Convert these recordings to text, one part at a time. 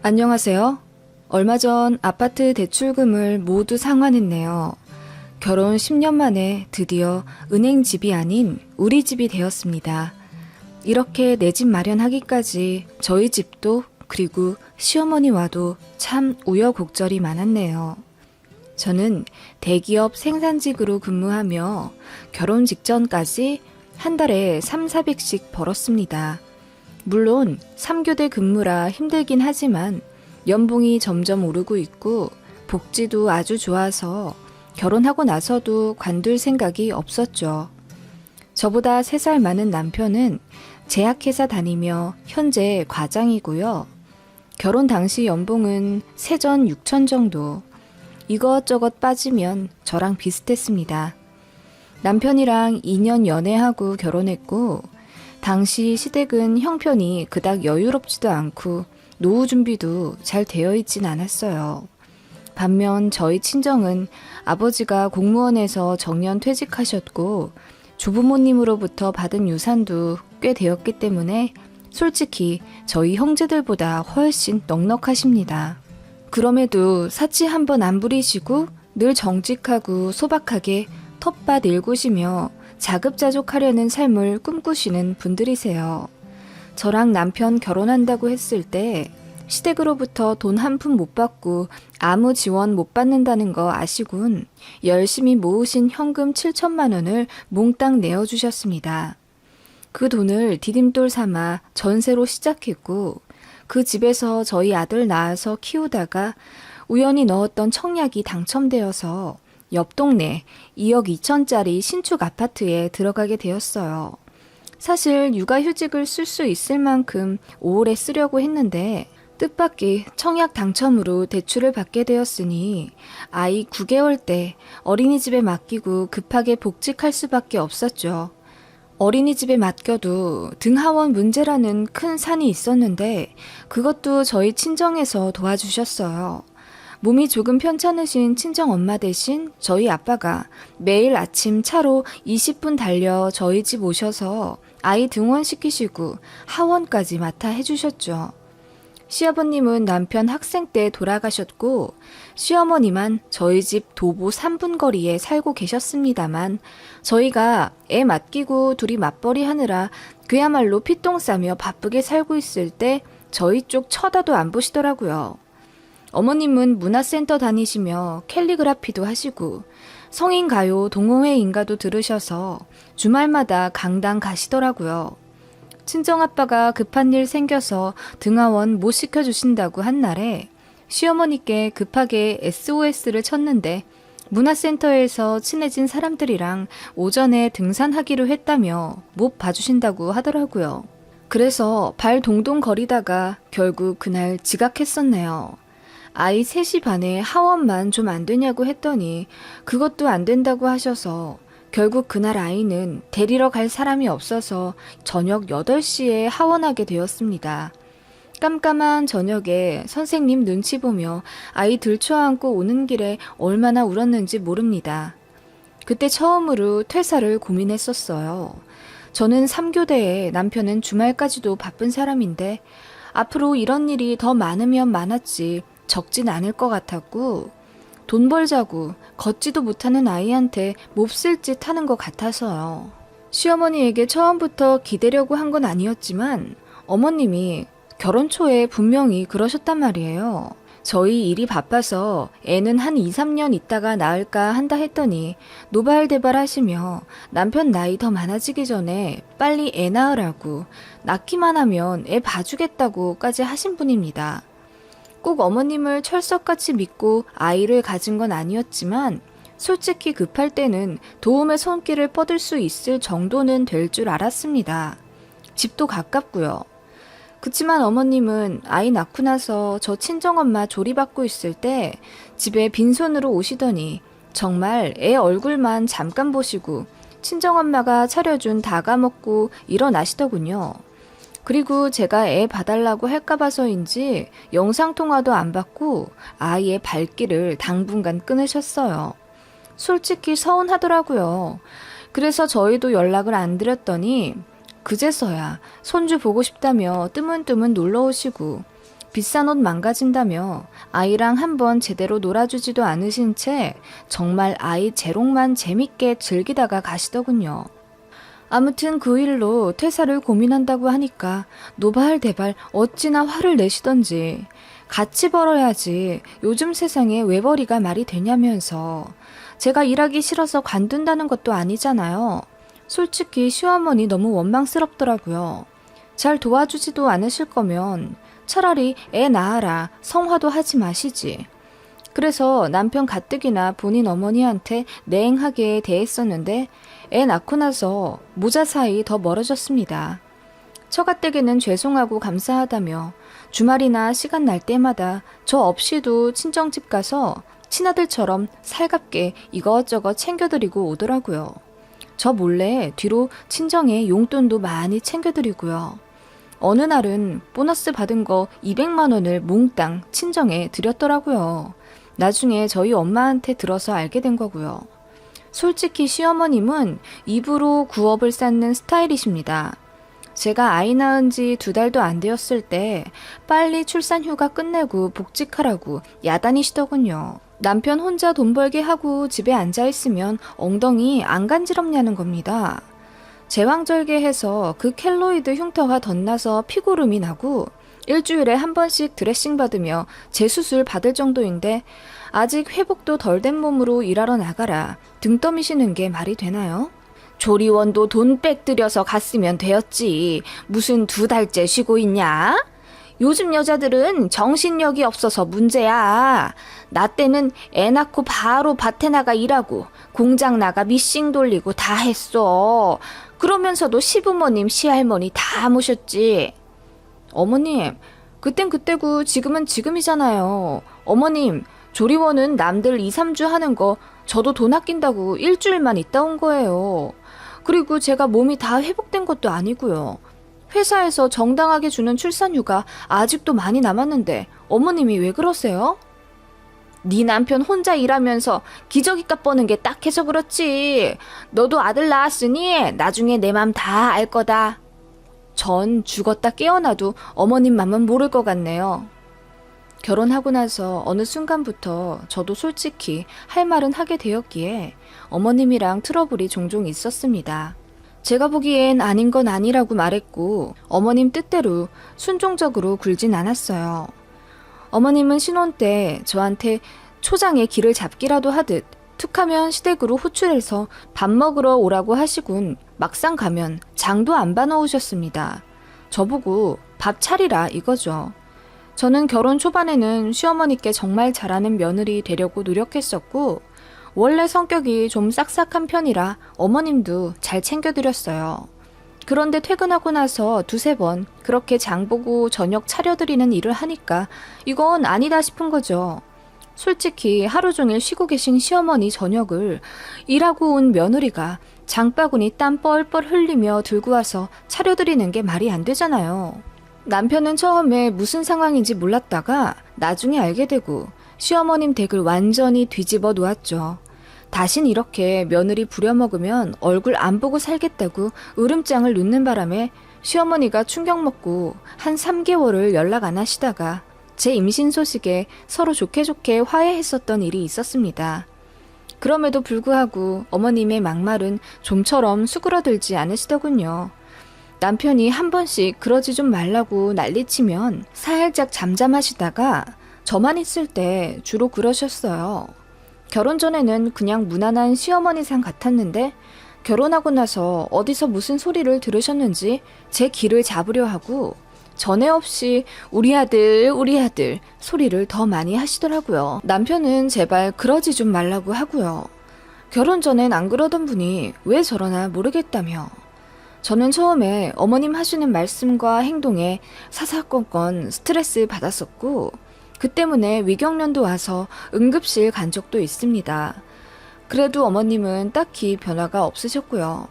안녕하세요. 얼마 전 아파트 대출금을 모두 상환했네요. 결혼 10년 만에 드디어 은행 집이 아닌 우리 집이 되었습니다. 이렇게 내 집 마련하기까지 저희 집도 그리고 시어머니와도 참 우여곡절이 많았네요. 저는 대기업 생산직으로 근무하며 결혼 직전까지 한 달에 3,400씩 벌었습니다. 물론 3교대 근무라 힘들긴 하지만 연봉이 점점 오르고 있고 복지도 아주 좋아서 결혼하고 나서도 관둘 생각이 없었죠. 저보다 3살 많은 남편은 제약회사 다니며 현재 과장이고요. 결혼 당시 연봉은 세전 6천 정도. 이것저것 빠지면 저랑 비슷했습니다. 남편이랑 2년 연애하고 결혼했고 당시 시댁은 형편이 그닥 여유롭지도 않고 노후 준비도 잘 되어 있진 않았어요. 반면 저희 친정은 아버지가 공무원에서 정년 퇴직하셨고 조부모님으로부터 받은 유산도 꽤 되었기 때문에 솔직히 저희 형제들보다 훨씬 넉넉하십니다. 그럼에도 사치 한번 안 부리시고 늘 정직하고 소박하게 텃밭 일구시며 자급자족하려는 삶을 꿈꾸시는 분들이세요. 저랑 남편 결혼한다고 했을 때 시댁으로부터 돈 한 푼 못 받고 아무 지원 못 받는다는 거 아시군 열심히 모으신 현금 7천만 원을 몽땅 내어주셨습니다. 그 돈을 디딤돌 삼아 전세로 시작했고 그 집에서 저희 아들 낳아서 키우다가 우연히 넣었던 청약이 당첨되어서 옆 동네 2억 2천짜리 신축 아파트에 들어가게 되었어요. 사실 육아휴직을 쓸 수 있을 만큼 오래 쓰려고 했는데 뜻밖의 청약 당첨으로 대출을 받게 되었으니 아이 9개월 때 어린이집에 맡기고 급하게 복직할 수밖에 없었죠. 어린이집에 맡겨도 등하원 문제라는 큰 산이 있었는데 그것도 저희 친정에서 도와주셨어요. 몸이 조금 편찮으신 친정엄마 대신 저희 아빠가 매일 아침 차로 20분 달려 저희 집 오셔서 아이 등원시키시고 하원까지 맡아 해주셨죠. 시아버님은 남편 학생 때 돌아가셨고 시어머니만 저희 집 도보 3분 거리에 살고 계셨습니다만 저희가 애 맡기고 둘이 맞벌이 하느라 그야말로 피똥 싸며 바쁘게 살고 있을 때 저희 쪽 쳐다도 안 보시더라고요. 어머님은 문화센터 다니시며 캘리그라피도 하시고 성인 가요 동호회 인가도 들으셔서 주말마다 강당 가시더라고요. 친정아빠가 급한 일 생겨서 등하원 못 시켜주신다고 한 날에 시어머니께 급하게 SOS를 쳤는데 문화센터에서 친해진 사람들이랑 오전에 등산하기로 했다며 못 봐주신다고 하더라고요. 그래서 발 동동 거리다가 결국 그날 지각했었네요. 아이 3시 반에 하원만 좀 안 되냐고 했더니 그것도 안 된다고 하셔서 결국 그날 아이는 데리러 갈 사람이 없어서 저녁 8시에 하원하게 되었습니다. 깜깜한 저녁에 선생님 눈치 보며 아이 들쳐안고 오는 길에 얼마나 울었는지 모릅니다. 그때 처음으로 퇴사를 고민했었어요. 저는 3교대에 남편은 주말까지도 바쁜 사람인데 앞으로 이런 일이 더 많으면 많았지 적진 않을 것 같았고 돈 벌자고 걷지도 못하는 아이한테 몹쓸 짓 하는 것 같아서요. 시어머니에게 처음부터 기대려고 한 건 아니었지만 어머님이 결혼 초에 분명히 그러셨단 말이에요. 저희 일이 바빠서 애는 한 2, 3년 있다가 낳을까 한다 했더니 노발대발 하시며 남편 나이 더 많아지기 전에 빨리 애 낳으라고 낳기만 하면 애 봐주겠다고까지 하신 분입니다. 꼭 어머님을 철석같이 믿고 아이를 가진 건 아니었지만 솔직히 급할 때는 도움의 손길을 뻗을 수 있을 정도는 될 줄 알았습니다. 집도 가깝고요. 그치만 어머님은 아이 낳고 나서 저 친정엄마 조리받고 있을 때 집에 빈손으로 오시더니 정말 애 얼굴만 잠깐 보시고 친정엄마가 차려준 다가 먹고 일어나시더군요. 그리고 제가 애 봐달라고 할까 봐서인지 영상통화도 안 받고 아이의 발길을 당분간 끊으셨어요. 솔직히 서운하더라고요. 그래서 저희도 연락을 안 드렸더니 그제서야 손주 보고 싶다며 뜨문뜨문 놀러 오시고 비싼 옷 망가진다며 아이랑 한번 제대로 놀아주지도 않으신 채 정말 아이 재롱만 재밌게 즐기다가 가시더군요. 아무튼 그 일로 퇴사를 고민한다고 하니까 노발대발 어찌나 화를 내시던지 같이 벌어야지 요즘 세상에 외벌이가 말이 되냐면서 제가 일하기 싫어서 관둔다는 것도 아니잖아요. 솔직히 시어머니 너무 원망스럽더라고요. 잘 도와주지도 않으실 거면 차라리 애 낳아라 성화도 하지 마시지. 그래서 남편 가뜩이나 본인 어머니한테 냉하게 대했었는데 애 낳고 나서 모자 사이 더 멀어졌습니다. 처가댁에는 죄송하고 감사하다며 주말이나 시간 날 때마다 저 없이도 친정집 가서 친아들처럼 살갑게 이것저것 챙겨드리고 오더라고요. 저 몰래 뒤로 친정에 용돈도 많이 챙겨드리고요. 어느 날은 보너스 받은 거 200만 원을 몽땅 친정에 드렸더라고요. 나중에 저희 엄마한테 들어서 알게 된 거고요. 솔직히 시어머님은 입으로 구업을 쌓는 스타일이십니다. 제가 아이 낳은 지 2달도 안 되었을 때 빨리 출산 휴가 끝내고 복직하라고 야단이시더군요. 남편 혼자 돈 벌게 하고 집에 앉아있으면 엉덩이 안 간지럽냐는 겁니다. 제왕절개해서 그 켈로이드 흉터가 덧나서 피고름이 나고 일주일에 한 번씩 드레싱 받으며 재수술 받을 정도인데 아직 회복도 덜 된 몸으로 일하러 나가라 등 떠미시는 게 말이 되나요? 조리원도 돈 빽 들여서 갔으면 되었지. 무슨 2달째 쉬고 있냐? 요즘 여자들은 정신력이 없어서 문제야. 나 때는 애 낳고 바로 밭에 나가 일하고 공장 나가 미싱 돌리고 다 했어. 그러면서도 시부모님, 시할머니 다 모셨지. 어머님, 그땐 그때고 지금은 지금이잖아요. 어머님, 조리원은 남들 2, 3주 하는 거 저도 돈 아낀다고 일주일만 있다 온 거예요. 그리고 제가 몸이 다 회복된 것도 아니고요. 회사에서 정당하게 주는 출산휴가 아직도 많이 남았는데 어머님이 왜 그러세요? 네 남편 혼자 일하면서 기저귀값 버는 게 딱해서 그렇지. 너도 아들 낳았으니 나중에 내 맘 다 알 거다. 전 죽었다 깨어나도 어머님 맘은 모를 것 같네요. 결혼하고 나서 어느 순간부터 저도 솔직히 할 말은 하게 되었기에 어머님이랑 트러블이 종종 있었습니다. 제가 보기엔 아닌 건 아니라고 말했고 어머님 뜻대로 순종적으로 굴진 않았어요. 어머님은 신혼 때 저한테 초장에 길을 잡기라도 하듯 툭하면 시댁으로 호출해서 밥 먹으러 오라고 하시군 막상 가면 장도 안 봐놓으셨습니다. 저보고 밥 차리라 이거죠. 저는 결혼 초반에는 시어머니께 정말 잘하는 며느리 되려고 노력했었고 원래 성격이 좀 싹싹한 편이라 어머님도 잘 챙겨드렸어요. 그런데 퇴근하고 나서 2-3번 그렇게 장보고 저녁 차려드리는 일을 하니까 이건 아니다 싶은 거죠. 솔직히 하루 종일 쉬고 계신 시어머니 저녁을 일하고 온 며느리가 장바구니 땀 뻘뻘 흘리며 들고 와서 차려드리는 게 말이 안 되잖아요. 남편은 처음에 무슨 상황인지 몰랐다가 나중에 알게 되고 시어머님 댁을 완전히 뒤집어 놓았죠. 다신 이렇게 며느리 부려먹으면 얼굴 안 보고 살겠다고 으름장을 놓는 바람에 시어머니가 충격 먹고 한 3개월을 연락 안 하시다가 제 임신 소식에 서로 좋게 좋게 화해했었던 일이 있었습니다. 그럼에도 불구하고 어머님의 막말은 좀처럼 수그러들지 않으시더군요. 남편이 한 번씩 그러지 좀 말라고 난리치면 살짝 잠잠하시다가 저만 있을 때 주로 그러셨어요. 결혼 전에는 그냥 무난한 시어머니상 같았는데 결혼하고 나서 어디서 무슨 소리를 들으셨는지 제 귀를 잡으려 하고 전에 없이 우리 아들 소리를 더 많이 하시더라고요. 남편은 제발 그러지 좀 말라고 하고요. 결혼 전엔 안 그러던 분이 왜 저러나 모르겠다며. 저는 처음에 어머님 하시는 말씀과 행동에 사사건건 스트레스 받았었고 그 때문에 위경련도 와서 응급실 간 적도 있습니다. 그래도 어머님은 딱히 변화가 없으셨고요.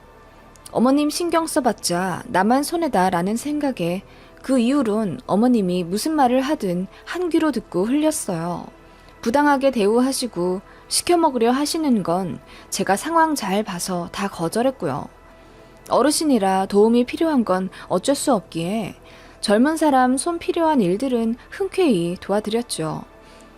어머님 신경 써봤자 나만 손해다 라는 생각에 그 이후론 어머님이 무슨 말을 하든 한 귀로 듣고 흘렸어요. 부당하게 대우하시고 시켜먹으려 하시는 건 제가 상황 잘 봐서 다 거절했고요. 어르신이라 도움이 필요한 건 어쩔 수 없기에 젊은 사람 손 필요한 일들은 흔쾌히 도와드렸죠.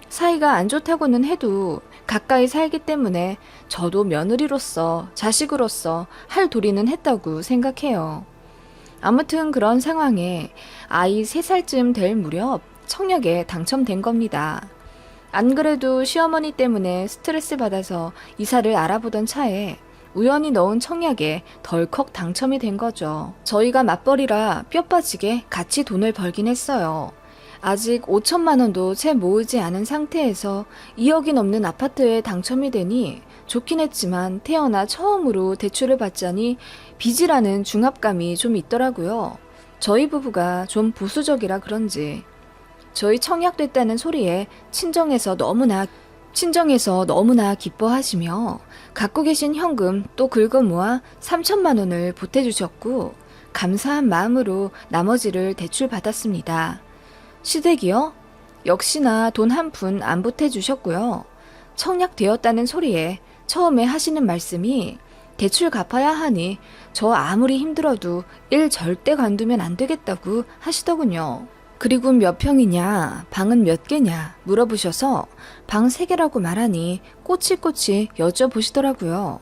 사이가 안 좋다고는 해도 가까이 살기 때문에 저도 며느리로서, 자식으로서 할 도리는 했다고 생각해요. 아무튼 그런 상황에 아이 3살쯤 될 무렵 청약에 당첨된 겁니다. 안 그래도 시어머니 때문에 스트레스 받아서 이사를 알아보던 차에 우연히 넣은 청약에 덜컥 당첨이 된 거죠. 저희가 맞벌이라 뼈 빠지게 같이 돈을 벌긴 했어요. 아직 5천만 원도 채 모으지 않은 상태에서 2억이 넘는 아파트에 당첨이 되니 좋긴 했지만 태어나 처음으로 대출을 받자니 빚이라는 중압감이 좀 있더라고요. 저희 부부가 좀 보수적이라 그런지 저희 청약됐다는 소리에 친정에서 너무나 기뻐하시며 갖고 계신 현금 또 긁어 모아 3천만 원을 보태주셨고 감사한 마음으로 나머지를 대출받았습니다. 시댁이요? 역시나 돈 한 푼 안 보태주셨고요. 청약되었다는 소리에 처음에 하시는 말씀이 대출 갚아야 하니 저 아무리 힘들어도 일 절대 관두면 안 되겠다고 하시더군요. 그리고 몇 평이냐, 방은 몇 개냐 물어보셔서 방 3개라고 말하니 꼬치꼬치 여쭤보시더라고요.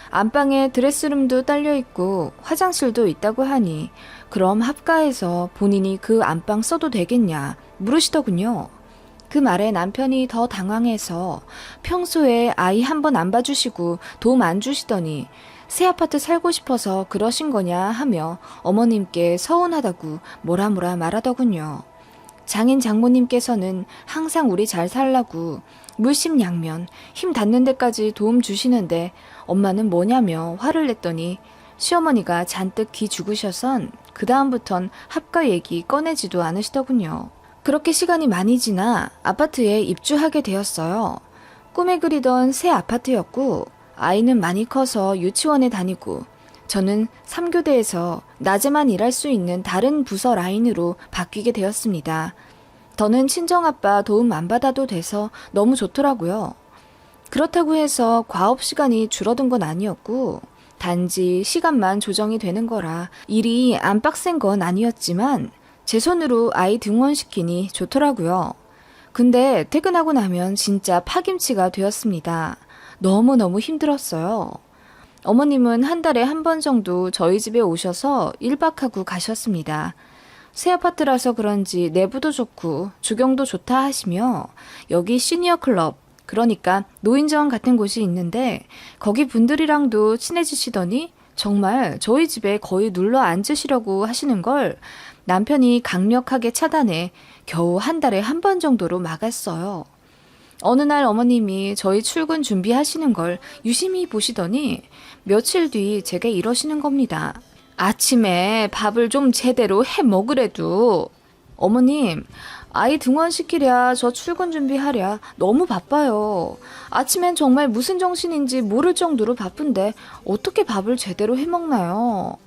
안방에 드레스룸도 딸려있고 화장실도 있다고 하니 그럼 합가해서 본인이 그 안방 써도 되겠냐 물으시더군요. 그 말에 남편이 더 당황해서 평소에 아이 한 번 안 봐주시고 도움 안 주시더니 새 아파트 살고 싶어서 그러신 거냐 하며 어머님께 서운하다고 뭐라 말하더군요. 장인 장모님께서는 항상 우리 잘 살라고 물심양면 힘 닿는 데까지 도움 주시는데 엄마는 뭐냐며 화를 냈더니 시어머니가 잔뜩 기 죽으셔선 그 다음부턴 합가 얘기 꺼내지도 않으시더군요. 그렇게 시간이 많이 지나 아파트에 입주하게 되었어요. 꿈에 그리던 새 아파트였고 아이는 많이 커서 유치원에 다니고 저는 3교대에서 낮에만 일할 수 있는 다른 부서 라인으로 바뀌게 되었습니다. 더는 친정아빠 도움 안 받아도 돼서 너무 좋더라고요. 그렇다고 해서 과업 시간이 줄어든 건 아니었고 단지 시간만 조정이 되는 거라 일이 안 빡센 건 아니었지만 제 손으로 아이 등원시키니 좋더라고요. 근데 퇴근하고 나면 진짜 파김치가 되었습니다. 너무너무 힘들었어요. 어머님은 한 달에 한 번 정도 저희 집에 오셔서 1박하고 가셨습니다. 새 아파트라서 그런지 내부도 좋고 주경도 좋다 하시며 여기 시니어 클럽, 그러니까 노인정 같은 곳이 있는데 거기 분들이랑도 친해지시더니 정말 저희 집에 거의 눌러 앉으시려고 하시는 걸 남편이 강력하게 차단해 겨우 한 달에 한 번 정도로 막았어요. 어느 날 어머님이 저희 출근 준비하시는 걸 유심히 보시더니 며칠 뒤 제게 이러시는 겁니다. 아침에 밥을 좀 제대로 해 먹으래도. 어머님, 아이 등원시키랴 저 출근 준비하랴 너무 바빠요. 아침엔 정말 무슨 정신인지 모를 정도로 바쁜데 어떻게 밥을 제대로 해 먹나요?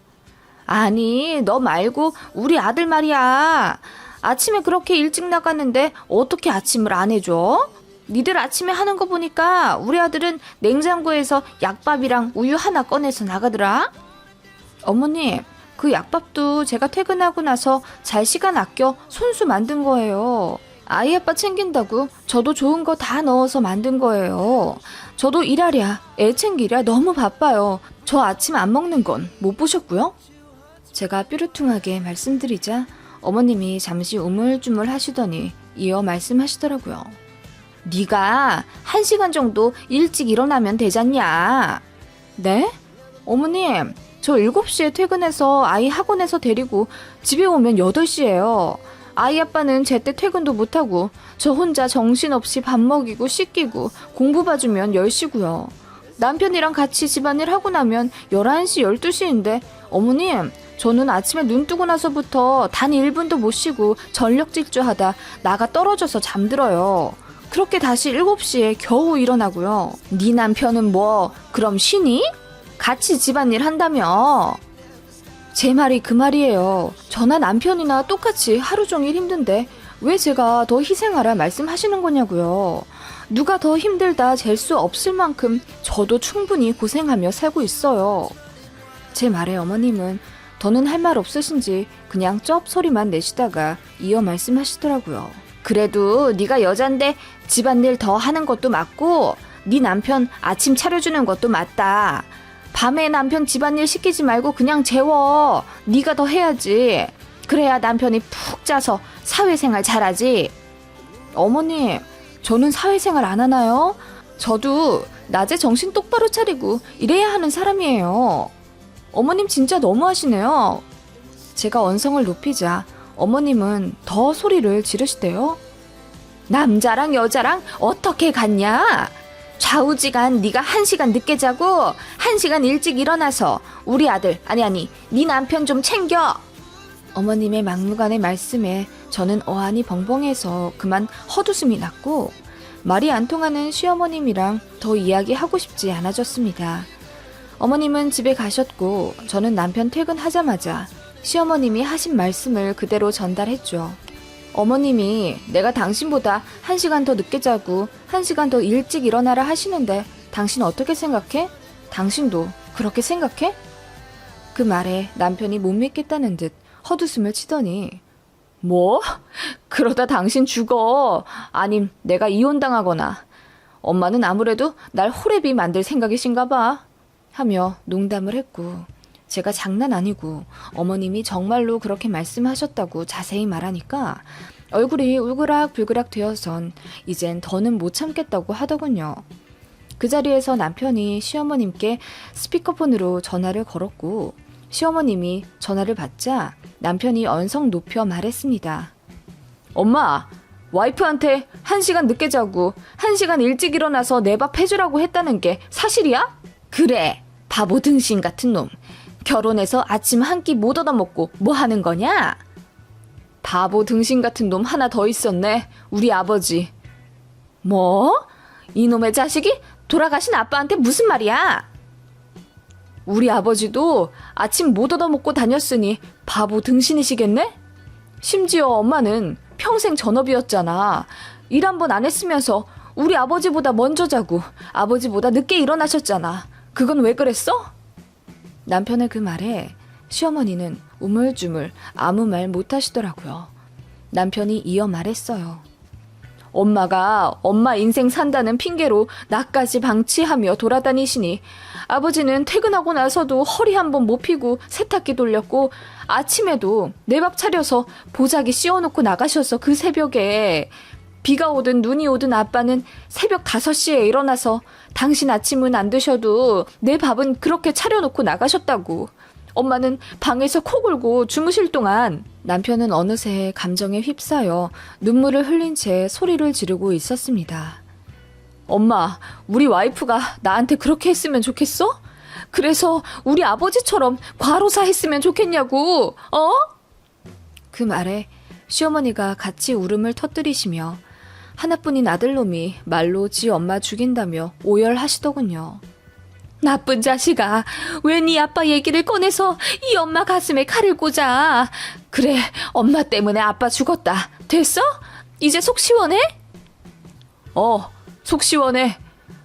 아니, 너 말고 우리 아들 말이야. 아침에 그렇게 일찍 나갔는데 어떻게 아침을 안 해줘? 니들 아침에 하는 거 보니까 우리 아들은 냉장고에서 약밥이랑 우유 하나 꺼내서 나가더라. 어머님, 그 약밥도 제가 퇴근하고 나서 잘 시간 아껴 손수 만든 거예요. 아이 아빠 챙긴다고 저도 좋은 거 다 넣어서 만든 거예요. 저도 일하랴, 애 챙기랴 너무 바빠요. 저 아침 안 먹는 건 못 보셨고요? 제가 뾰루퉁하게 말씀드리자 어머님이 잠시 우물쭈물 하시더니 이어 말씀하시더라고요. 네가 1시간 정도 일찍 일어나면 되잖냐. 네? 어머님, 저 7시에 퇴근해서 아이 학원에서 데리고 집에 오면 8시예요. 아이 아빠는 제때 퇴근도 못하고 저 혼자 정신없이 밥 먹이고 씻기고 공부 봐주면 10시고요. 남편이랑 같이 집안일 하고 나면 11시, 12시인데 어머님, 저는 아침에 눈 뜨고 나서부터 단 1분도 못 쉬고 전력 질주하다 나가 떨어져서 잠들어요. 그렇게 다시 7시에 겨우 일어나고요. 네 남편은 뭐 그럼 쉬니? 같이 집안일 한다며. 제 말이 그 말이에요. 저나 남편이나 똑같이 하루 종일 힘든데 왜 제가 더 희생하라 말씀하시는 거냐고요. 누가 더 힘들다 잴 수 없을 만큼 저도 충분히 고생하며 살고 있어요. 제 말에 어머님은 더는 할 말 없으신지 그냥 쩝 소리만 내시다가 이어 말씀하시더라고요. 그래도 네가 여잔데 집안일 더 하는 것도 맞고 네 남편 아침 차려주는 것도 맞다. 밤에 남편 집안일 시키지 말고 그냥 재워. 네가 더 해야지. 그래야 남편이 푹 자서 사회생활 잘하지. 어머니, 저는 사회생활 안 하나요? 저도 낮에 정신 똑바로 차리고 이래야 하는 사람이에요. 어머님 진짜 너무하시네요. 제가 언성을 높이자 어머님은 더 소리를 지르시대요. 남자랑 여자랑 어떻게 같냐? 좌우지간 네가 1시간 늦게 자고 1시간 일찍 일어나서 우리 아들 아니 네 남편 좀 챙겨. 어머님의 막무가내 말씀에 저는 어안이 벙벙해서 그만 헛웃음이 났고 말이 안 통하는 시어머님이랑 더 이야기하고 싶지 않아졌습니다. 어머님은 집에 가셨고 저는 남편 퇴근하자마자 시어머님이 하신 말씀을 그대로 전달했죠. 어머님이 내가 당신보다 1시간 더 늦게 자고 1시간 더 일찍 일어나라 하시는데 당신 어떻게 생각해? 당신도 그렇게 생각해? 그 말에 남편이 못 믿겠다는 듯 헛웃음을 치더니 뭐? 그러다 당신 죽어. 아님 내가 이혼당하거나. 엄마는 아무래도 날 호래비 만들 생각이신가 봐. 하며 농담을 했고 제가 장난 아니고 어머님이 정말로 그렇게 말씀하셨다고 자세히 말하니까 얼굴이 울그락불그락 되어선 이젠 더는 못 참겠다고 하더군요. 그 자리에서 남편이 시어머님께 스피커폰으로 전화를 걸었고 시어머님이 전화를 받자 남편이 언성 높여 말했습니다. 엄마, 와이프한테 1시간 늦게 자고 1시간 일찍 일어나서 내 밥 해주라고 했다는 게 사실이야? 그래, 바보 등신 같은 놈. 결혼해서 아침 한 끼 못 얻어먹고 뭐 하는 거냐? 바보 등신 같은 놈 하나 더 있었네. 우리 아버지. 뭐? 이놈의 자식이 돌아가신 아빠한테 무슨 말이야? 우리 아버지도 아침 못 얻어먹고 다녔으니 바보 등신이시겠네? 심지어 엄마는 평생 전업이었잖아. 일 한 번 안 했으면서 우리 아버지보다 먼저 자고 아버지보다 늦게 일어나셨잖아. 그건 왜 그랬어? 남편의 그 말에 시어머니는 우물쭈물 아무 말 못하시더라고요. 남편이 이어 말했어요. 엄마가 엄마 인생 산다는 핑계로 나까지 방치하며 돌아다니시니 아버지는 퇴근하고 나서도 허리 한번 못 펴고 세탁기 돌렸고 아침에도 내 밥 차려서 보자기 씌워놓고 나가셔서 그 새벽에 비가 오든 눈이 오든 아빠는 새벽 5시에 일어나서 당신 아침은 안 드셔도 내 밥은 그렇게 차려놓고 나가셨다고. 엄마는 방에서 코 골고 주무실 동안 남편은 어느새 감정에 휩싸여 눈물을 흘린 채 소리를 지르고 있었습니다. 엄마, 우리 와이프가 나한테 그렇게 했으면 좋겠어? 그래서 우리 아버지처럼 과로사 했으면 좋겠냐고, 어? 그 말에 시어머니가 같이 울음을 터뜨리시며 하나뿐인 아들놈이 말로 지 엄마 죽인다며 오열하시더군요. 나쁜 자식아, 왜 네 아빠 얘기를 꺼내서 이 엄마 가슴에 칼을 꽂아. 그래, 엄마 때문에 아빠 죽었다. 됐어? 이제 속 시원해? 속 시원해.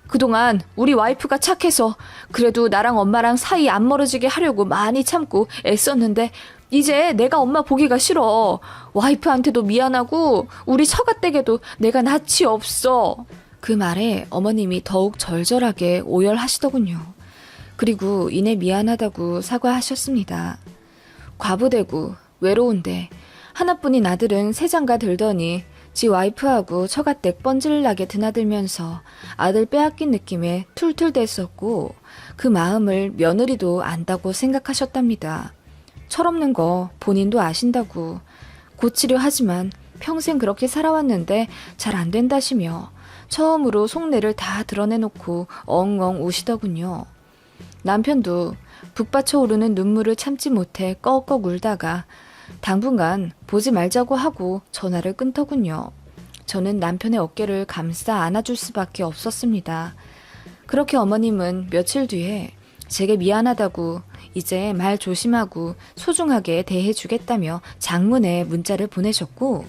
그동안 우리 와이프가 착해서 그래도 나랑 엄마랑 사이 안 멀어지게 하려고 많이 참고 애썼는데 이제 내가 엄마 보기가 싫어. 와이프한테도 미안하고 우리 처가댁에도 내가 낯이 없어. 그 말에 어머님이 더욱 절절하게 오열하시더군요. 그리고 이내 미안하다고 사과하셨습니다. 과부되고 외로운데 하나뿐인 아들은 세장가 들더니 지 와이프하고 처가댁 뻔질나게 드나들면서 아들 빼앗긴 느낌에 툴툴댔었고 그 마음을 며느리도 안다고 생각하셨답니다. 철없는 거 본인도 아신다고 고치려 하지만 평생 그렇게 살아왔는데 잘 안 된다시며 처음으로 속내를 다 드러내놓고 엉엉 우시더군요. 남편도 북받쳐 오르는 눈물을 참지 못해 꺽꺽 울다가 당분간 보지 말자고 하고 전화를 끊더군요. 저는 남편의 어깨를 감싸 안아줄 수밖에 없었습니다. 그렇게 어머님은 며칠 뒤에 제게 미안하다고 이제 말 조심하고 소중하게 대해주겠다며 장문의 문자를 보내셨고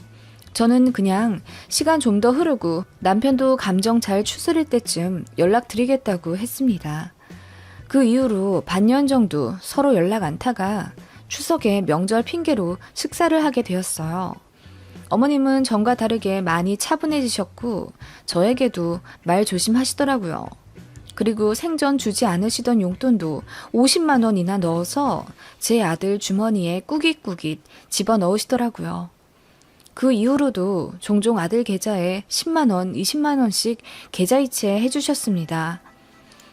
저는 그냥 시간 좀 더 흐르고 남편도 감정 잘 추스릴 때쯤 연락드리겠다고 했습니다. 그 이후로 반년 정도 서로 연락 안 타가 추석에 명절 핑계로 식사를 하게 되었어요. 어머님은 전과 다르게 많이 차분해지셨고 저에게도 말 조심하시더라고요. 그리고 생전 주지 않으시던 용돈도 50만 원이나 넣어서 제 아들 주머니에 꾸깃꾸깃 집어넣으시더라고요. 그 이후로도 종종 아들 계좌에 10만 원, 20만 원씩 계좌이체 해주셨습니다.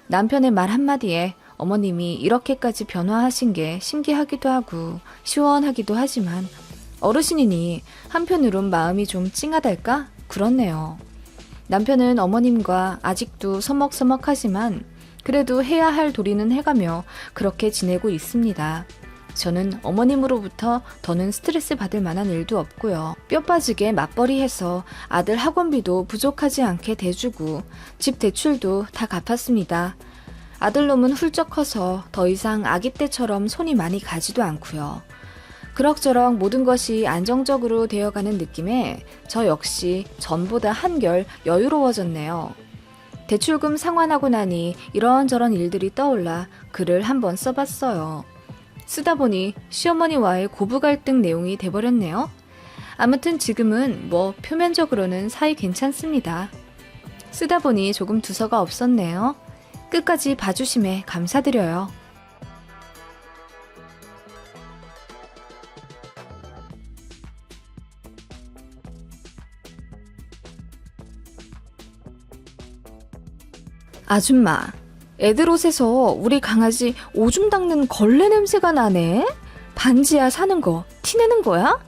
남편의 말 한마디에 어머님이 이렇게까지 변화하신 게 신기하기도 하고 시원하기도 하지만 어르신이니 한편으론 마음이 좀 찡하달까? 그렇네요. 남편은 어머님과 아직도 서먹서먹하지만 그래도 해야 할 도리는 해가며 그렇게 지내고 있습니다. 저는 어머님으로부터 더는 스트레스 받을 만한 일도 없고요. 뼈 빠지게 맞벌이해서 아들 학원비도 부족하지 않게 대주고 집 대출도 다 갚았습니다. 아들놈은 훌쩍 커서 더 이상 아기 때처럼 손이 많이 가지도 않고요. 그럭저럭 모든 것이 안정적으로 되어가는 느낌에 저 역시 전보다 한결 여유로워졌네요. 대출금 상환하고 나니 이런저런 일들이 떠올라 글을 한번 써봤어요. 쓰다 보니 시어머니와의 고부 갈등 내용이 돼버렸네요. 아무튼 지금은 뭐 표면적으로는 사이 괜찮습니다. 쓰다 보니 조금 두서가 없었네요. 끝까지 봐주심에 감사드려요. 아줌마, 애들 옷에서 우리 강아지 오줌 닦는 걸레 냄새가 나네? 반지하 사는 거 티내는 거야?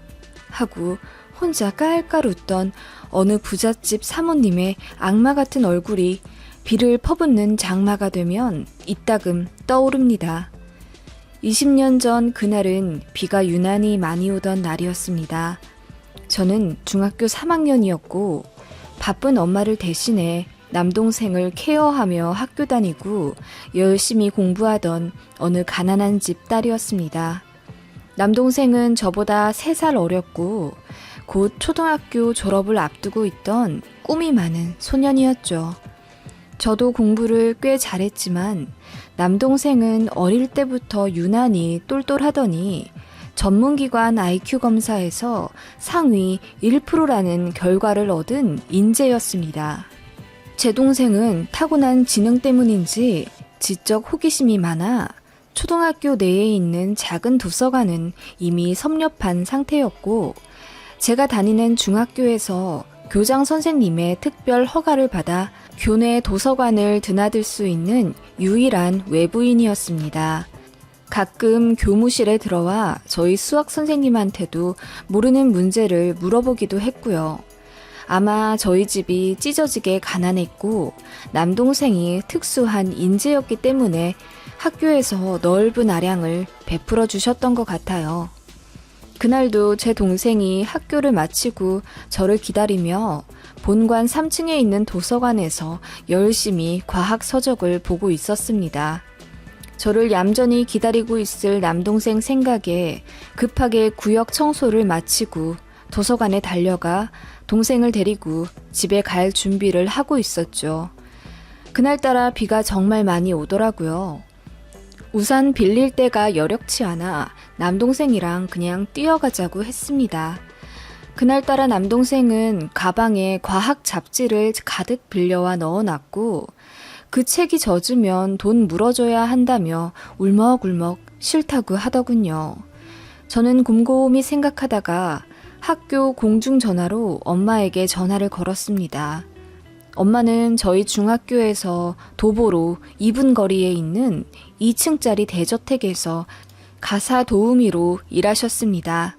하고 혼자 깔깔 웃던 어느 부잣집 사모님의 악마 같은 얼굴이 비를 퍼붓는 장마가 되면 이따금 떠오릅니다. 20년 전 그날은 비가 유난히 많이 오던 날이었습니다. 저는 중학교 3학년이었고 바쁜 엄마를 대신해 남동생을 케어하며 학교 다니고 열심히 공부하던 어느 가난한 집 딸이었습니다. 남동생은 저보다 3살 어렸고 곧 초등학교 졸업을 앞두고 있던 꿈이 많은 소년이었죠. 저도 공부를 꽤 잘했지만 남동생은 어릴 때부터 유난히 똘똘하더니 전문기관 IQ 검사에서 상위 1%라는 결과를 얻은 인재였습니다. 제 동생은 타고난 지능 때문인지 지적 호기심이 많아 초등학교 내에 있는 작은 도서관은 이미 섭렵한 상태였고 제가 다니는 중학교에서 교장 선생님의 특별 허가를 받아 교내 도서관을 드나들 수 있는 유일한 외부인이었습니다. 가끔 교무실에 들어와 저희 수학 선생님한테도 모르는 문제를 물어보기도 했고요. 아마 저희 집이 찢어지게 가난했고 남동생이 특수한 인재였기 때문에 학교에서 넓은 아량을 베풀어 주셨던 것 같아요. 그날도 제 동생이 학교를 마치고 저를 기다리며 본관 3층에 있는 도서관에서 열심히 과학 서적을 보고 있었습니다. 저를 얌전히 기다리고 있을 남동생 생각에 급하게 구역 청소를 마치고 도서관에 달려가 동생을 데리고 집에 갈 준비를 하고 있었죠. 그날따라 비가 정말 많이 오더라고요. 우산 빌릴 데가 여력치 않아 남동생이랑 그냥 뛰어가자고 했습니다. 그날따라 남동생은 가방에 과학 잡지를 가득 빌려와 넣어놨고 그 책이 젖으면 돈 물어줘야 한다며 울먹울먹 싫다고 하더군요. 저는 곰곰이 생각하다가 학교 공중전화로 엄마에게 전화를 걸었습니다. 엄마는 저희 중학교에서 도보로 2분 거리에 있는 2층짜리 대저택에서 가사 도우미로 일하셨습니다.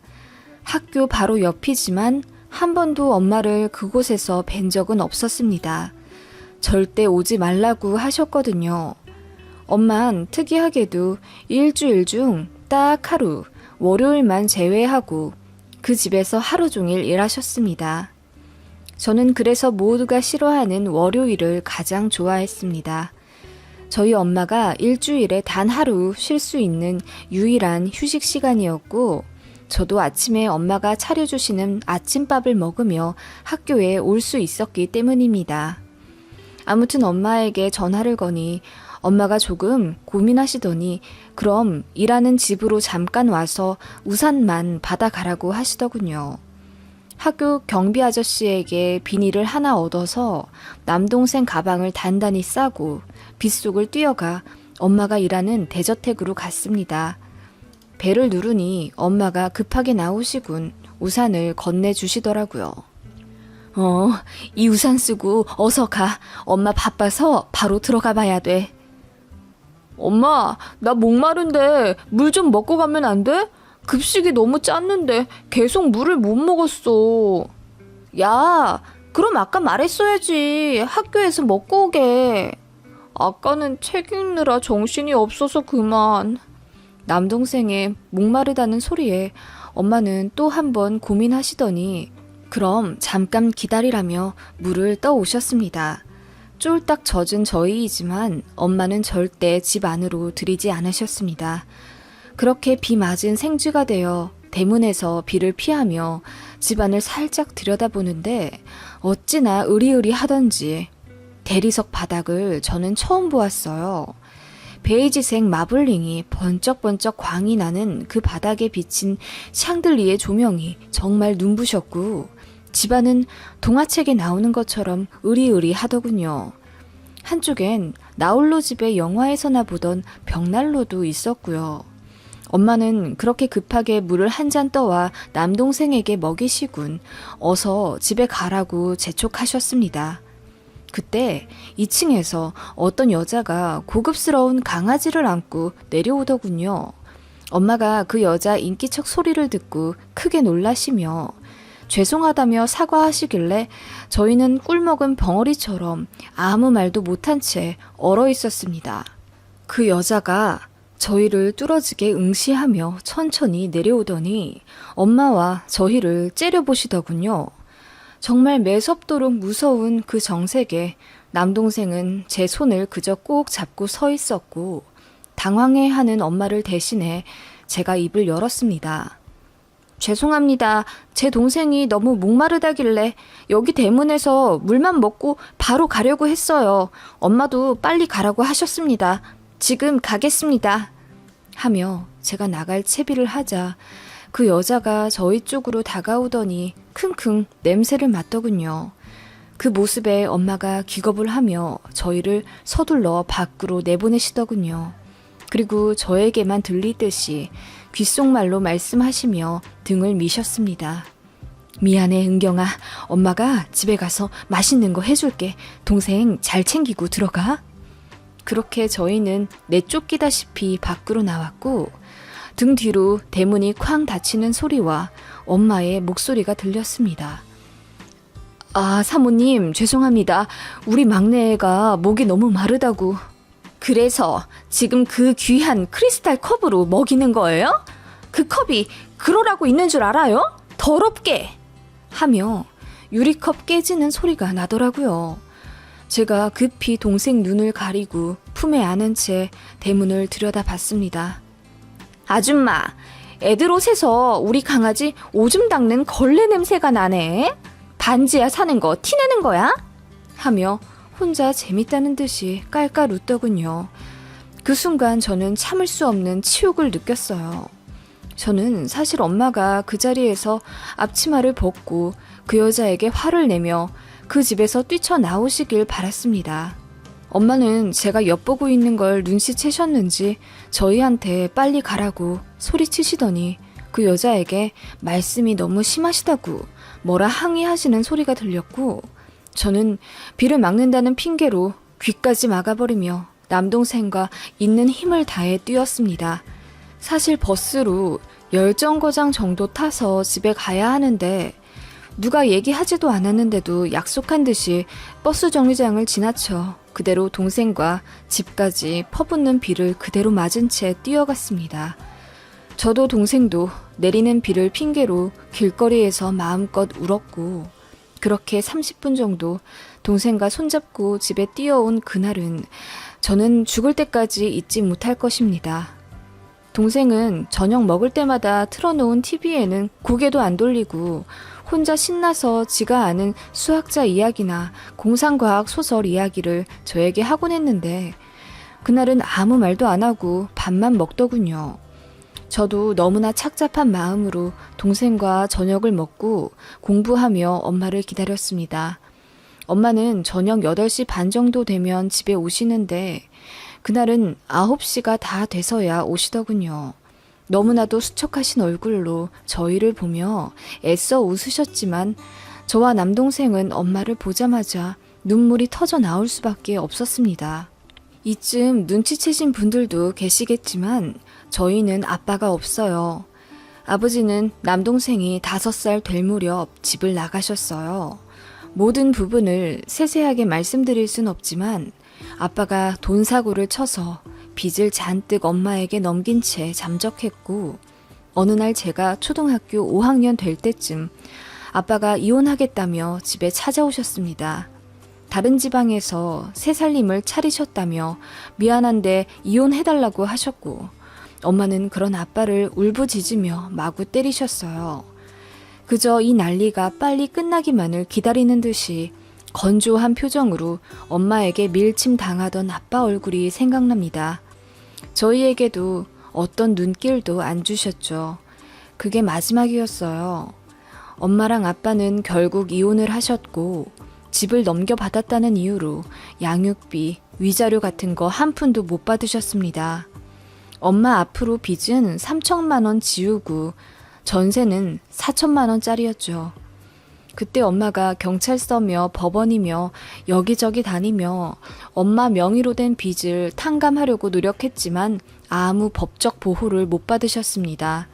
학교 바로 옆이지만 한 번도 엄마를 그곳에서 뵌 적은 없었습니다. 절대 오지 말라고 하셨거든요. 엄만 특이하게도 일주일 중 딱 하루, 월요일만 제외하고 그 집에서 하루 종일 일하셨습니다. 저는 그래서 모두가 싫어하는 월요일을 가장 좋아했습니다. 저희 엄마가 일주일에 단 하루 쉴 수 있는 유일한 휴식 시간이었고 저도 아침에 엄마가 차려주시는 아침밥을 먹으며 학교에 올 수 있었기 때문입니다. 아무튼 엄마에게 전화를 거니 엄마가 조금 고민하시더니 그럼 일하는 집으로 잠깐 와서 우산만 받아가라고 하시더군요. 학교 경비 아저씨에게 비닐을 하나 얻어서 남동생 가방을 단단히 싸고 빗속을 뛰어가 엄마가 일하는 대저택으로 갔습니다. 배를 누르니 엄마가 급하게 나오시군 우산을 건네주시더라고요. 이 우산 쓰고 어서 가. 엄마 바빠서 바로 들어가 봐야 돼. 엄마, 나 목마른데 물 좀 먹고 가면 안 돼? 급식이 너무 짰는데 계속 물을 못 먹었어. 야, 그럼 아까 말했어야지. 학교에서 먹고 오게. 아까는 책 읽느라 정신이 없어서 그만. 남동생의 목마르다는 소리에 엄마는 또 한 번 고민하시더니 그럼 잠깐 기다리라며 물을 떠오셨습니다. 쫄딱 젖은 저희이지만 엄마는 절대 집 안으로 들이지 않으셨습니다. 그렇게 비 맞은 생쥐가 되어 대문에서 비를 피하며 집안을 살짝 들여다보는데 어찌나 으리으리하던지 대리석 바닥을 저는 처음 보았어요. 베이지색 마블링이 번쩍번쩍 광이 나는 그 바닥에 비친 샹들리에 조명이 정말 눈부셨고 집안은 동화책에 나오는 것처럼 으리으리하더군요. 한쪽엔 나홀로 집에 영화에서나 보던 벽난로도 있었고요. 엄마는 그렇게 급하게 물을 한 잔 떠와 남동생에게 먹이시군 어서 집에 가라고 재촉하셨습니다. 그때 2층에서 어떤 여자가 고급스러운 강아지를 안고 내려오더군요. 엄마가 그 여자 인기척 소리를 듣고 크게 놀라시며 죄송하다며 사과하시길래 저희는 꿀먹은 벙어리처럼 아무 말도 못한 채 얼어 있었습니다. 그 여자가 저희를 뚫어지게 응시하며 천천히 내려오더니 엄마와 저희를 째려보시더군요. 정말 매섭도록 무서운 그 정색에 남동생은 제 손을 그저 꼭 잡고 서 있었고 당황해하는 엄마를 대신해 제가 입을 열었습니다. 죄송합니다. 제 동생이 너무 목마르다길래 여기 대문에서 물만 먹고 바로 가려고 했어요. 엄마도 빨리 가라고 하셨습니다. 지금 가겠습니다. 하며 제가 나갈 채비를 하자 그 여자가 저희 쪽으로 다가오더니 킁킁 냄새를 맡더군요. 그 모습에 엄마가 기겁을 하며 저희를 서둘러 밖으로 내보내시더군요. 그리고 저에게만 들리듯이 귓속말로 말씀하시며 등을 미셨습니다. 미안해 은경아. 엄마가 집에 가서 맛있는 거 해줄게. 동생 잘 챙기고 들어가. 그렇게 저희는 내쫓기다시피 밖으로 나왔고 등 뒤로 대문이 쾅 닫히는 소리와 엄마의 목소리가 들렸습니다. 아, 사모님 죄송합니다. 우리 막내가 목이 너무 마르다고. 그래서 지금 그 귀한 크리스탈 컵으로 먹이는 거예요? 그 컵이 그러라고 있는 줄 알아요? 더럽게! 하며 유리컵 깨지는 소리가 나더라고요. 제가 급히 동생 눈을 가리고 품에 안은 채 대문을 들여다봤습니다. 아줌마, 애들 옷에서 우리 강아지 오줌 닦는 걸레 냄새가 나네. 반지하 사는 거 티내는 거야? 하며 혼자 재밌다는 듯이 깔깔 웃더군요. 그 순간 저는 참을 수 없는 치욕을 느꼈어요. 저는 사실 엄마가 그 자리에서 앞치마를 벗고 그 여자에게 화를 내며 그 집에서 뛰쳐나오시길 바랐습니다. 엄마는 제가 엿보고 있는 걸 눈치채셨는지 저희한테 빨리 가라고 소리치시더니 그 여자에게 말씀이 너무 심하시다고 뭐라 항의하시는 소리가 들렸고 저는 비를 막는다는 핑계로 귀까지 막아버리며 남동생과 있는 힘을 다해 뛰었습니다. 사실 버스로 10정거장 정도 타서 집에 가야 하는데 누가 얘기하지도 않았는데도 약속한 듯이 버스 정류장을 지나쳐 그대로 동생과 집까지 퍼붓는 비를 그대로 맞은 채 뛰어갔습니다. 저도 동생도 내리는 비를 핑계로 길거리에서 마음껏 울었고 그렇게 30분 정도 동생과 손잡고 집에 뛰어온 그날은 저는 죽을 때까지 잊지 못할 것입니다. 동생은 저녁 먹을 때마다 틀어놓은 TV에는 고개도 안 돌리고 혼자 신나서 지가 아는 수학자 이야기나 공상과학 소설 이야기를 저에게 하곤 했는데 그날은 아무 말도 안 하고 밥만 먹더군요. 저도 너무나 착잡한 마음으로 동생과 저녁을 먹고 공부하며 엄마를 기다렸습니다. 엄마는 저녁 8시 반 정도 되면 집에 오시는데 그날은 9시가 다 돼서야 오시더군요. 너무나도 수척하신 얼굴로 저희를 보며 애써 웃으셨지만 저와 남동생은 엄마를 보자마자 눈물이 터져 나올 수밖에 없었습니다. 이쯤 눈치채신 분들도 계시겠지만 저희는 아빠가 없어요. 아버지는 남동생이 5살 될 무렵 집을 나가셨어요. 모든 부분을 세세하게 말씀드릴 순 없지만 아빠가 돈 사고를 쳐서 빚을 잔뜩 엄마에게 넘긴 채 잠적했고 어느 날 제가 초등학교 5학년 될 때쯤 아빠가 이혼하겠다며 집에 찾아오셨습니다. 다른 지방에서 새 살림을 차리셨다며 미안한데 이혼해달라고 하셨고 엄마는 그런 아빠를 울부짖으며 마구 때리셨어요. 그저 이 난리가 빨리 끝나기만을 기다리는 듯이 건조한 표정으로 엄마에게 밀침 당하던 아빠 얼굴이 생각납니다. 저희에게도 어떤 눈길도 안 주셨죠. 그게 마지막이었어요. 엄마랑 아빠는 결국 이혼을 하셨고 집을 넘겨받았다는 이유로 양육비, 위자료 같은 거 한 푼도 못 받으셨습니다. 엄마 앞으로 빚은 3천만 원 지우고 전세는 4천만 원짜리였죠. 그때 엄마가 경찰서며 법원이며 여기저기 다니며 엄마 명의로 된 빚을 탕감하려고 노력했지만 아무 법적 보호를 못 받으셨습니다.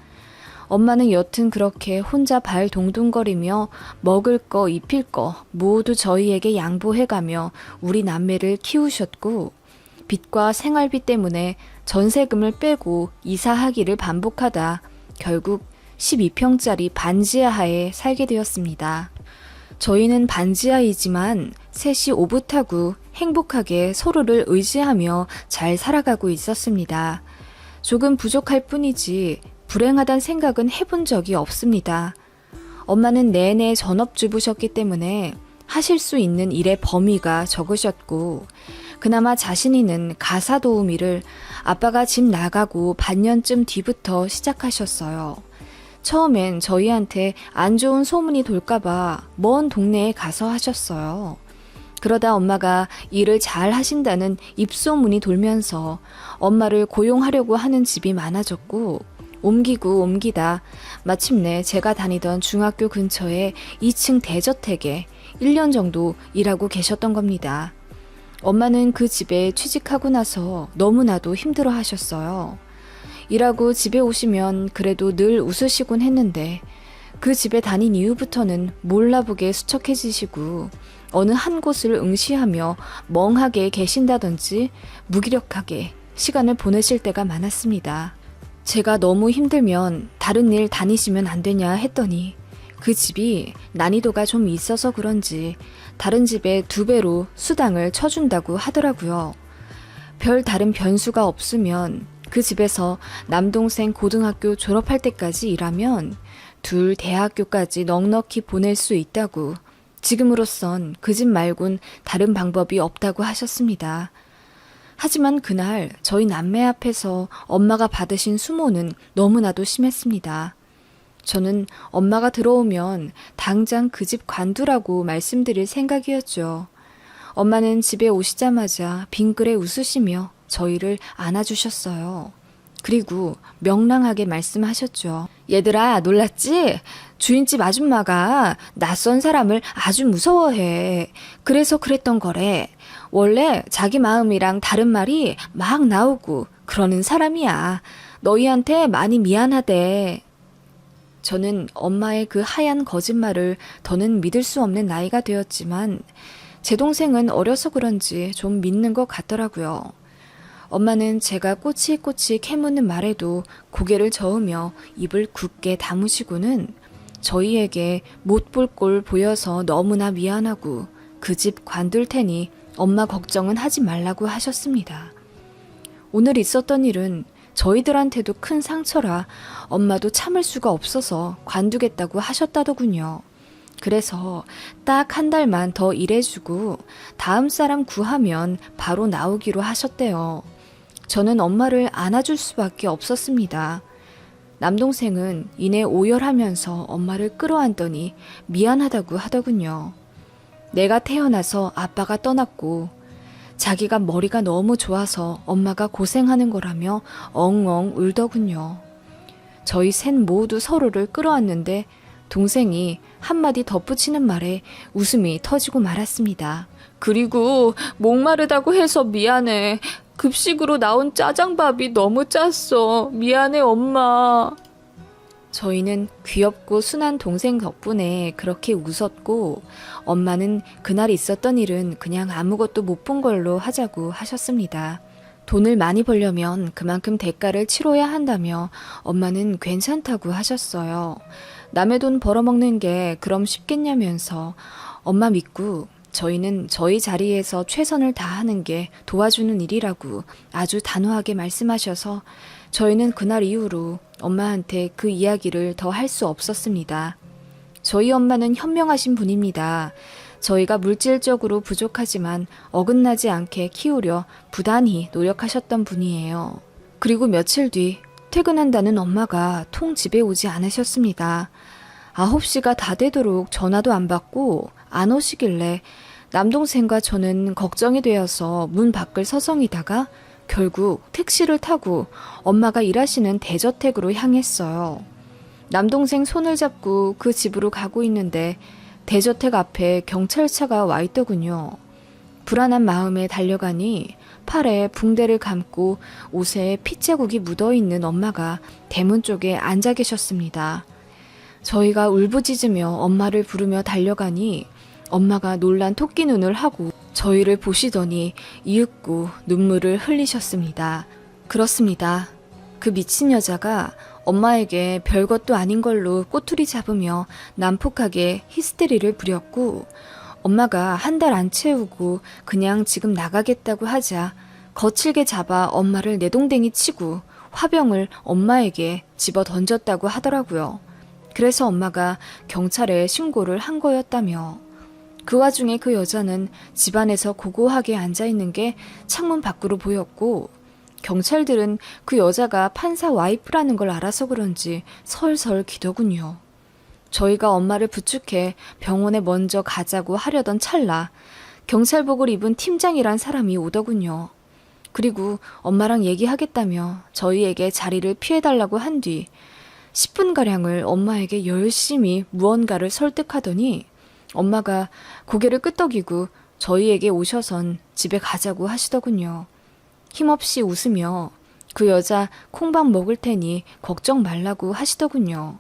엄마는 여튼 그렇게 혼자 발 동동거리며 먹을 거 입힐 거 모두 저희에게 양보해가며 우리 남매를 키우셨고 빚과 생활비 때문에 전세금을 빼고 이사하기를 반복하다 결국 12평짜리 반지하에 살게 되었습니다. 저희는 반지하이지만 셋이 오붓하고 행복하게 서로를 의지하며 잘 살아가고 있었습니다. 조금 부족할 뿐이지 불행하단 생각은 해본 적이 없습니다. 엄마는 내내 전업주부셨기 때문에 하실 수 있는 일의 범위가 적으셨고 그나마 자신 있는 가사 도우미 일을 아빠가 집 나가고 반년쯤 뒤부터 시작하셨어요. 처음엔 저희한테 안 좋은 소문이 돌까봐 먼 동네에 가서 하셨어요. 그러다 엄마가 일을 잘 하신다는 입소문이 돌면서 엄마를 고용하려고 하는 집이 많아졌고 옮기고 옮기다 마침내 제가 다니던 중학교 근처에 2층 대저택에 1년 정도 일하고 계셨던 겁니다. 엄마는 그 집에 취직하고 나서 너무나도 힘들어 하셨어요. 일하고 집에 오시면 그래도 늘 웃으시곤 했는데 그 집에 다닌 이후부터는 몰라보게 수척해지시고 어느 한 곳을 응시하며 멍하게 계신다든지 무기력하게 시간을 보내실 때가 많았습니다. 제가 너무 힘들면 다른 일 다니시면 안 되냐 했더니 그 집이 난이도가 좀 있어서 그런지 다른 집에 2배로 수당을 쳐준다고 하더라고요. 별 다른 변수가 없으면 그 집에서 남동생 고등학교 졸업할 때까지 일하면 둘 대학교까지 넉넉히 보낼 수 있다고 지금으로선 그 집 말곤 다른 방법이 없다고 하셨습니다. 하지만 그날 저희 남매 앞에서 엄마가 받으신 수모는 너무나도 심했습니다. 저는 엄마가 들어오면 당장 그 집 관두라고 말씀드릴 생각이었죠. 엄마는 집에 오시자마자 빙그레 웃으시며 저희를 안아주셨어요. 그리고 명랑하게 말씀하셨죠. 얘들아, 놀랐지? 주인집 아줌마가 낯선 사람을 아주 무서워해. 그래서 그랬던 거래. 원래 자기 마음이랑 다른 말이 막 나오고 그러는 사람이야. 너희한테 많이 미안하대. 저는 엄마의 그 하얀 거짓말을 더는 믿을 수 없는 나이가 되었지만 제 동생은 어려서 그런지 좀 믿는 것 같더라고요. 엄마는 제가 꼬치꼬치 캐묻는 말에도 고개를 저으며 입을 굳게 다무시고는 저희에게 못 볼 꼴 보여서 너무나 미안하고 그 집 관둘 테니 엄마 걱정은 하지 말라고 하셨습니다. 오늘 있었던 일은 저희들한테도 큰 상처라 엄마도 참을 수가 없어서 관두겠다고 하셨다더군요. 그래서 딱 1달만 더 일해주고 다음 사람 구하면 바로 나오기로 하셨대요. 저는 엄마를 안아줄 수밖에 없었습니다. 남동생은 이내 오열하면서 엄마를 끌어안더니 미안하다고 하더군요. 내가 태어나서 아빠가 떠났고 자기가 머리가 너무 좋아서 엄마가 고생하는 거라며 엉엉 울더군요. 저희 셋 모두 서로를 끌어안는데 동생이 한마디 덧붙이는 말에 웃음이 터지고 말았습니다. 그리고 목마르다고 해서 미안해. 급식으로 나온 짜장밥이 너무 짰어. 미안해, 엄마. 저희는 귀엽고 순한 동생 덕분에 그렇게 웃었고 엄마는 그날 있었던 일은 그냥 아무것도 못 본 걸로 하자고 하셨습니다. 돈을 많이 벌려면 그만큼 대가를 치러야 한다며 엄마는 괜찮다고 하셨어요. 남의 돈 벌어먹는 게 그럼 쉽겠냐면서 엄마 믿고 저희는 저희 자리에서 최선을 다하는 게 도와주는 일이라고 아주 단호하게 말씀하셔서 저희는 그날 이후로 엄마한테 그 이야기를 더 할 수 없었습니다. 저희 엄마는 현명하신 분입니다. 저희가 물질적으로 부족하지만 어긋나지 않게 키우려 부단히 노력하셨던 분이에요. 그리고 며칠 뒤 퇴근한다는 엄마가 통 집에 오지 않으셨습니다. 9시가 다 되도록 전화도 안 받고 안 오시길래 남동생과 저는 걱정이 되어서 문 밖을 서성이다가 결국 택시를 타고 엄마가 일하시는 대저택으로 향했어요. 남동생 손을 잡고 그 집으로 가고 있는데 대저택 앞에 경찰차가 와 있더군요. 불안한 마음에 달려가니 팔에 붕대를 감고 옷에 핏자국이 묻어있는 엄마가 대문 쪽에 앉아 계셨습니다. 저희가 울부짖으며 엄마를 부르며 달려가니 엄마가 놀란 토끼 눈을 하고 저희를 보시더니 이윽고 눈물을 흘리셨습니다. 그렇습니다. 그 미친 여자가 엄마에게 별것도 아닌 걸로 꼬투리 잡으며 난폭하게 히스테리를 부렸고 엄마가 한 달 안 채우고 그냥 지금 나가겠다고 하자 거칠게 잡아 엄마를 내동댕이 치고 화병을 엄마에게 집어 던졌다고 하더라고요. 그래서 엄마가 경찰에 신고를 한 거였다며. 그 와중에 그 여자는 집안에서 고고하게 앉아있는 게 창문 밖으로 보였고 경찰들은 그 여자가 판사 와이프라는 걸 알아서 그런지 설설 기더군요. 저희가 엄마를 부축해 병원에 먼저 가자고 하려던 찰나 경찰복을 입은 팀장이란 사람이 오더군요. 그리고 엄마랑 얘기하겠다며 저희에게 자리를 피해달라고 한 뒤 10분가량을 엄마에게 열심히 무언가를 설득하더니 엄마가 고개를 끄덕이고 저희에게 오셔선 집에 가자고 하시더군요. 힘없이 웃으며 그 여자 콩밥 먹을 테니 걱정 말라고 하시더군요.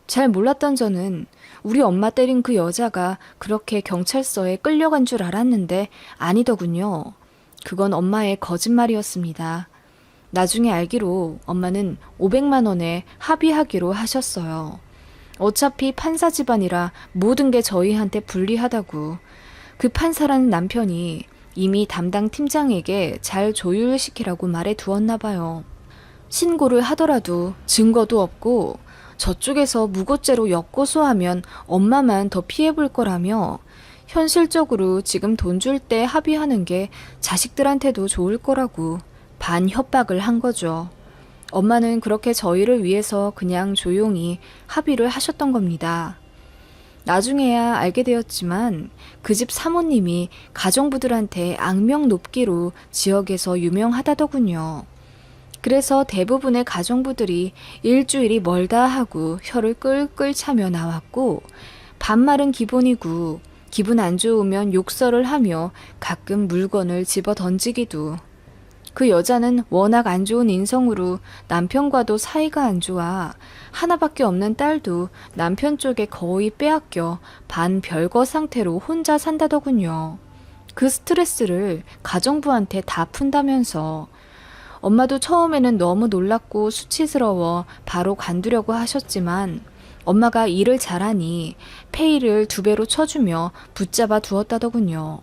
잘 몰랐던 저는 우리 엄마 때린 그 여자가 그렇게 경찰서에 끌려간 줄 알았는데 아니더군요. 그건 엄마의 거짓말이었습니다. 나중에 알기로 엄마는 500만 원에 합의하기로 하셨어요. 어차피 판사 집안이라 모든 게 저희한테 불리하다고. 그 판사라는 남편이 이미 담당 팀장에게 잘 조율시키라고 말해 두었나 봐요. 신고를 하더라도 증거도 없고 저쪽에서 무고죄로 역고소하면 엄마만 더 피해볼 거라며 현실적으로 지금 돈 줄 때 합의하는 게 자식들한테도 좋을 거라고 반협박을 한 거죠. 엄마는 그렇게 저희를 위해서 그냥 조용히 합의를 하셨던 겁니다. 나중에야 알게 되었지만 그 집 사모님이 가정부들한테 악명 높기로 지역에서 유명하다더군요. 그래서 대부분의 가정부들이 일주일이 멀다 하고 혀를 끌끌 차며 나왔고 반말은 기본이고 기분 안 좋으면 욕설을 하며 가끔 물건을 집어 던지기도. 그 여자는 워낙 안 좋은 인성으로 남편과도 사이가 안 좋아 하나밖에 없는 딸도 남편 쪽에 거의 빼앗겨 반별거 상태로 혼자 산다더군요. 그 스트레스를 가정부한테 다 푼다면서. 엄마도 처음에는 너무 놀랐고 수치스러워 바로 관두려고 하셨지만 엄마가 일을 잘하니 페이를 2배로 쳐주며 붙잡아 두었다더군요.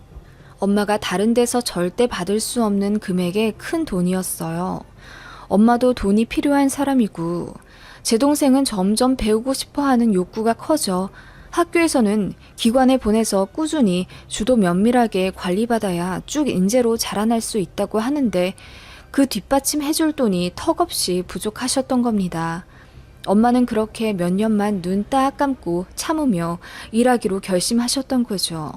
엄마가 다른 데서 절대 받을 수 없는 금액의 큰 돈이었어요. 엄마도 돈이 필요한 사람이고 제 동생은 점점 배우고 싶어하는 욕구가 커져 학교에서는 기관에 보내서 꾸준히 주도 면밀하게 관리받아야 쭉 인재로 자라날 수 있다고 하는데 그 뒷받침 해줄 돈이 턱없이 부족하셨던 겁니다. 엄마는 그렇게 몇 년만 눈 딱 감고 참으며 일하기로 결심하셨던 거죠.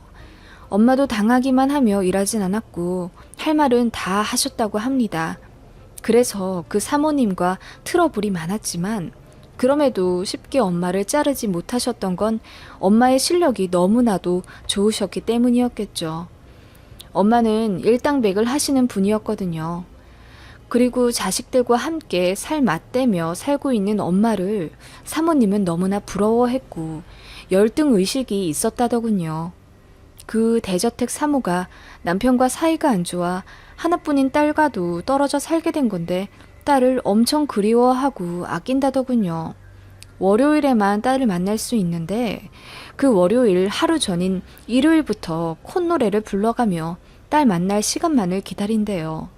엄마도 당하기만 하며 일하진 않았고 할 말은 다 하셨다고 합니다. 그래서 그 사모님과 트러블이 많았지만 그럼에도 쉽게 엄마를 자르지 못하셨던 건 엄마의 실력이 너무나도 좋으셨기 때문이었겠죠. 엄마는 일당백을 하시는 분이었거든요. 그리고 자식들과 함께 살 맞대며 살고 있는 엄마를 사모님은 너무나 부러워했고 열등의식이 있었다더군요. 그 대저택 사모가 남편과 사이가 안 좋아 하나뿐인 딸과도 떨어져 살게 된 건데 딸을 엄청 그리워하고 아낀다더군요. 월요일에만 딸을 만날 수 있는데 그 월요일 하루 전인 일요일부터 콧노래를 불러가며 딸 만날 시간만을 기다린대요.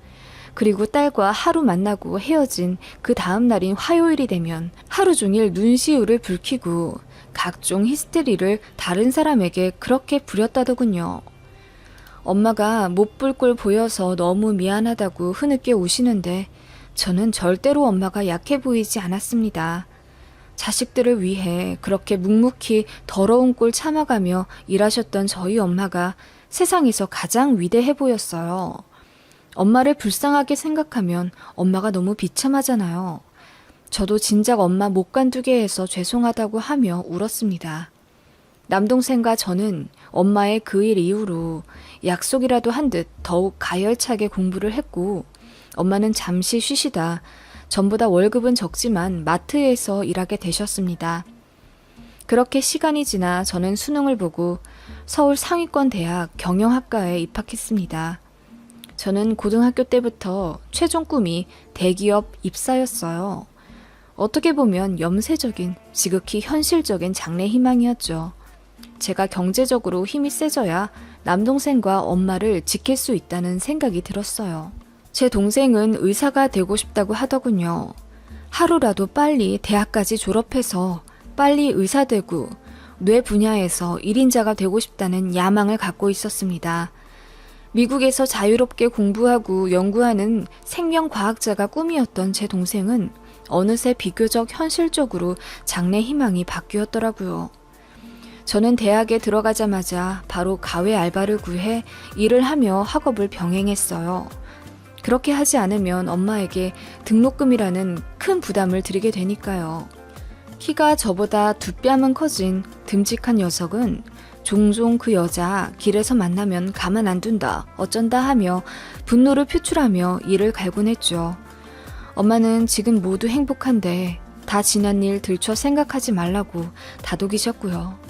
그리고 딸과 하루 만나고 헤어진 그 다음 날인 화요일이 되면 하루 종일 눈시울을 붉히고 각종 히스테리를 다른 사람에게 그렇게 부렸다더군요. 엄마가 못 볼 꼴 보여서 너무 미안하다고 흐느껴 우시는데 저는 절대로 엄마가 약해 보이지 않았습니다. 자식들을 위해 그렇게 묵묵히 더러운 꼴 참아가며 일하셨던 저희 엄마가 세상에서 가장 위대해 보였어요. 엄마를 불쌍하게 생각하면 엄마가 너무 비참하잖아요. 저도 진작 엄마 못 간두게 해서 죄송하다고 하며 울었습니다. 남동생과 저는 엄마의 그 일 이후로 약속이라도 한 듯 더욱 가열차게 공부를 했고 엄마는 잠시 쉬시다 전보다 월급은 적지만 마트에서 일하게 되셨습니다. 그렇게 시간이 지나 저는 수능을 보고 서울 상위권 대학 경영학과에 입학했습니다. 저는 고등학교 때부터 최종 꿈이 대기업 입사였어요. 어떻게 보면 염세적인, 지극히 현실적인 장래 희망이었죠. 제가 경제적으로 힘이 세져야 남동생과 엄마를 지킬 수 있다는 생각이 들었어요. 제 동생은 의사가 되고 싶다고 하더군요. 하루라도 빨리 대학까지 졸업해서 빨리 의사 되고 뇌 분야에서 1인자가 되고 싶다는 야망을 갖고 있었습니다. 미국에서 자유롭게 공부하고 연구하는 생명과학자가 꿈이었던 제 동생은 어느새 비교적 현실적으로 장래 희망이 바뀌었더라고요. 저는 대학에 들어가자마자 바로 가외 알바를 구해 일을 하며 학업을 병행했어요. 그렇게 하지 않으면 엄마에게 등록금이라는 큰 부담을 드리게 되니까요. 키가 저보다 2뺨은 커진 듬직한 녀석은 종종 그 여자 길에서 만나면 가만 안 둔다, 어쩐다 하며 분노를 표출하며 이를 갈곤 했죠. 엄마는 지금 모두 행복한데 다 지난 일 들춰 생각하지 말라고 다독이셨고요.